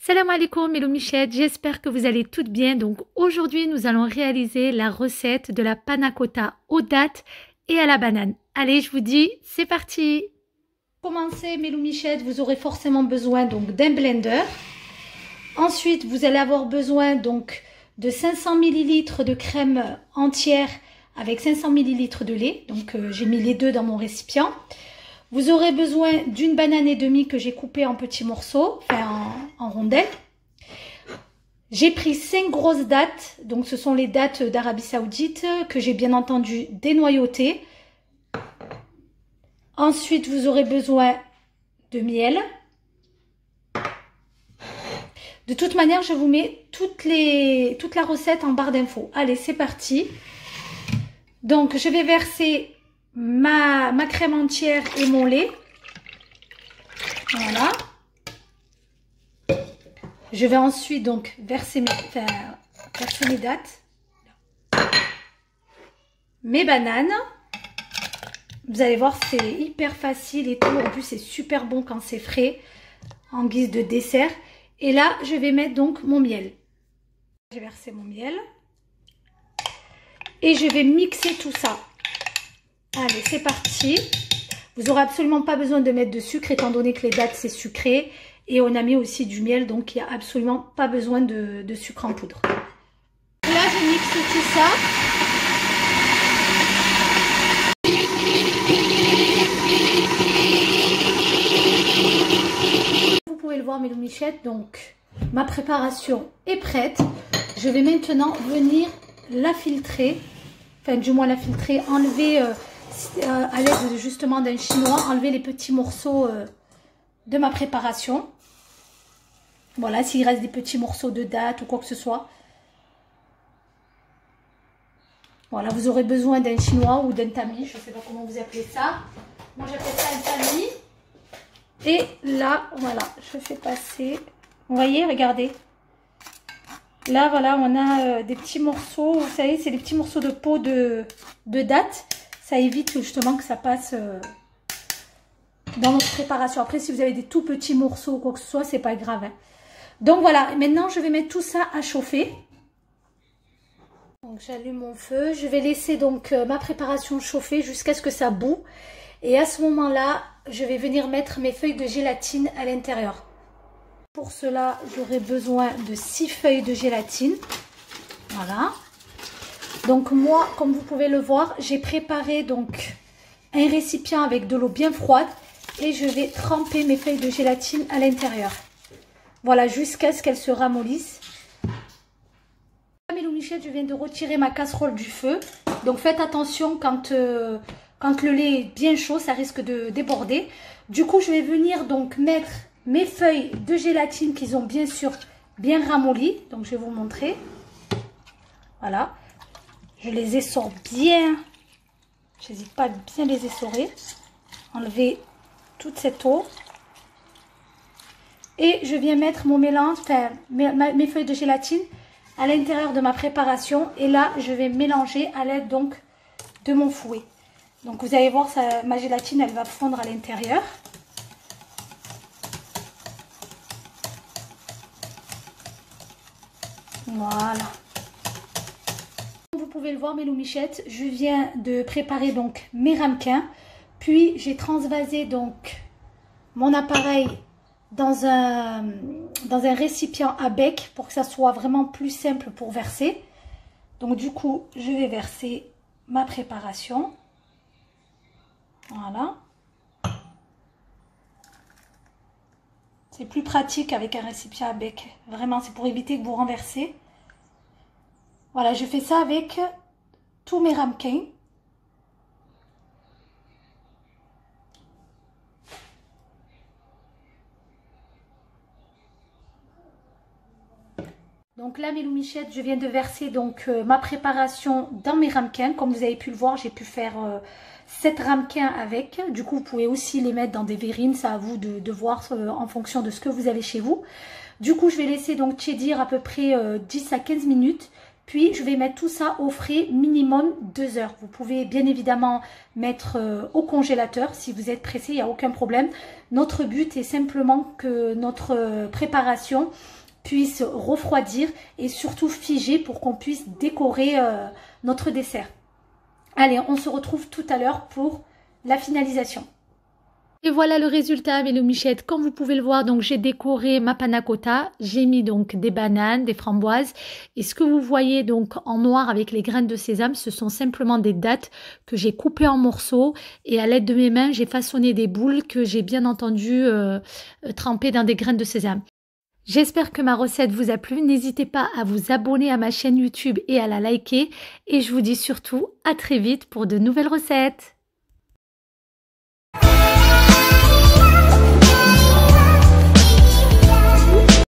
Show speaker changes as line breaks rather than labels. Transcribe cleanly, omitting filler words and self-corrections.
Salam alaikum Hello Michette, j'espère que vous allez toutes bien. Donc aujourd'hui nous allons réaliser la recette de la panna cotta aux dattes et à la banane. Allez, je vous dis, c'est parti. Pour commencer Hello Michette, vous aurez forcément besoin donc d'un blender. Ensuite vous allez avoir besoin donc de 500 ml de crème entière avec 500 ml de lait. Donc j'ai mis les deux dans mon récipient. Vous aurez besoin d'une banane et demie que j'ai coupée en petits morceaux, enfin en rondelles. J'ai pris 5 grosses dattes, donc ce sont les dattes d'Arabie Saoudite que j'ai bien entendu dénoyautées. Ensuite, vous aurez besoin de miel. De toute manière, je vous mets toute la recette en barre d'infos. Allez, c'est parti. Donc, je vais verser ma crème entière et mon lait. Voilà. Je vais ensuite donc verser mes dattes, mes bananes. Vous allez voir, c'est hyper facile et tout. En plus, c'est super bon quand c'est frais en guise de dessert. Et là, je vais mettre donc mon miel. J'ai versé mon miel et je vais mixer tout ça. Allez, c'est parti. Vous n'aurez absolument pas besoin de mettre de sucre étant donné que les dattes c'est sucré. Et on a mis aussi du miel, donc il n'y a absolument pas besoin de sucre en poudre. Là, je mixe tout ça. Vous pouvez le voir mes loumichettes, donc ma préparation est prête. Je vais maintenant venir la filtrer. Enfin, du moins la filtrer, enlever à l'aide justement d'un chinois, enlever les petits morceaux de ma préparation. Voilà, s'il reste des petits morceaux de dattes ou quoi que ce soit. Voilà, vous aurez besoin d'un chinois ou d'un tamis, je ne sais pas comment vous appelez ça. Moi j'appelle ça un tamis. Et là, voilà, je fais passer. Vous voyez, regardez. Là, voilà, on a des petits morceaux, vous savez, c'est des petits morceaux de peau de dattes. Ça évite justement que ça passe dans notre préparation. Après, si vous avez des tout petits morceaux ou quoi que ce soit, c'est pas grave. Hein. Donc voilà, maintenant je vais mettre tout ça à chauffer. Donc j'allume mon feu. Je vais laisser donc ma préparation chauffer jusqu'à ce que ça bout. Et à ce moment-là, je vais venir mettre mes feuilles de gélatine à l'intérieur. Pour cela, j'aurai besoin de 6 feuilles de gélatine. Voilà. Donc moi, comme vous pouvez le voir, j'ai préparé donc un récipient avec de l'eau bien froide. Et je vais tremper mes feuilles de gélatine à l'intérieur. Voilà, jusqu'à ce qu'elles se ramollissent. Mes loumichettes, je viens de retirer ma casserole du feu. Donc faites attention quand le lait est bien chaud, ça risque de déborder. Du coup, je vais venir donc mettre mes feuilles de gélatine qui sont bien sûr bien ramollies. Donc je vais vous montrer. Voilà. Je les essore bien. Je n'hésite pas à bien les essorer. Enlever toute cette eau. Et je viens mettre mon mélange, enfin mes feuilles de gélatine à l'intérieur de ma préparation. Et là, je vais mélanger à l'aide donc de mon fouet. Donc vous allez voir, ma gélatine, elle va fondre à l'intérieur. Voilà. Vous pouvez le voir mes loumichettes, je viens de préparer donc mes ramequins. Puis j'ai transvasé donc mon appareil dans un récipient à bec pour que ça soit vraiment plus simple pour verser. Donc du coup, je vais verser ma préparation. Voilà. C'est plus pratique avec un récipient à bec. Vraiment, c'est pour éviter que vous renversez. Voilà, je fais ça avec tous mes ramequins. Donc là mes loumichettes, je viens de verser donc ma préparation dans mes ramequins. Comme vous avez pu le voir, j'ai pu faire 7 ramequins avec. Du coup, vous pouvez aussi les mettre dans des verrines. C'est à vous de voir en fonction de ce que vous avez chez vous. Du coup, je vais laisser donc tiédir à peu près 10 à 15 minutes. Puis je vais mettre tout ça au frais minimum 2 heures. Vous pouvez bien évidemment mettre au congélateur si vous êtes pressé, il n'y a aucun problème. Notre but est simplement que notre préparation puisse refroidir et surtout figer pour qu'on puisse décorer notre dessert. Allez, on se retrouve tout à l'heure pour la finalisation. Et voilà le résultat, mes michettes. Comme vous pouvez le voir, donc j'ai décoré ma panna cotta. J'ai mis donc des bananes, des framboises. Et ce que vous voyez donc en noir avec les graines de sésame, ce sont simplement des dattes que j'ai coupées en morceaux. Et à l'aide de mes mains, j'ai façonné des boules que j'ai bien entendu trempées dans des graines de sésame. J'espère que ma recette vous a plu. N'hésitez pas à vous abonner à ma chaîne YouTube et à la liker. Et je vous dis surtout à très vite pour de nouvelles recettes.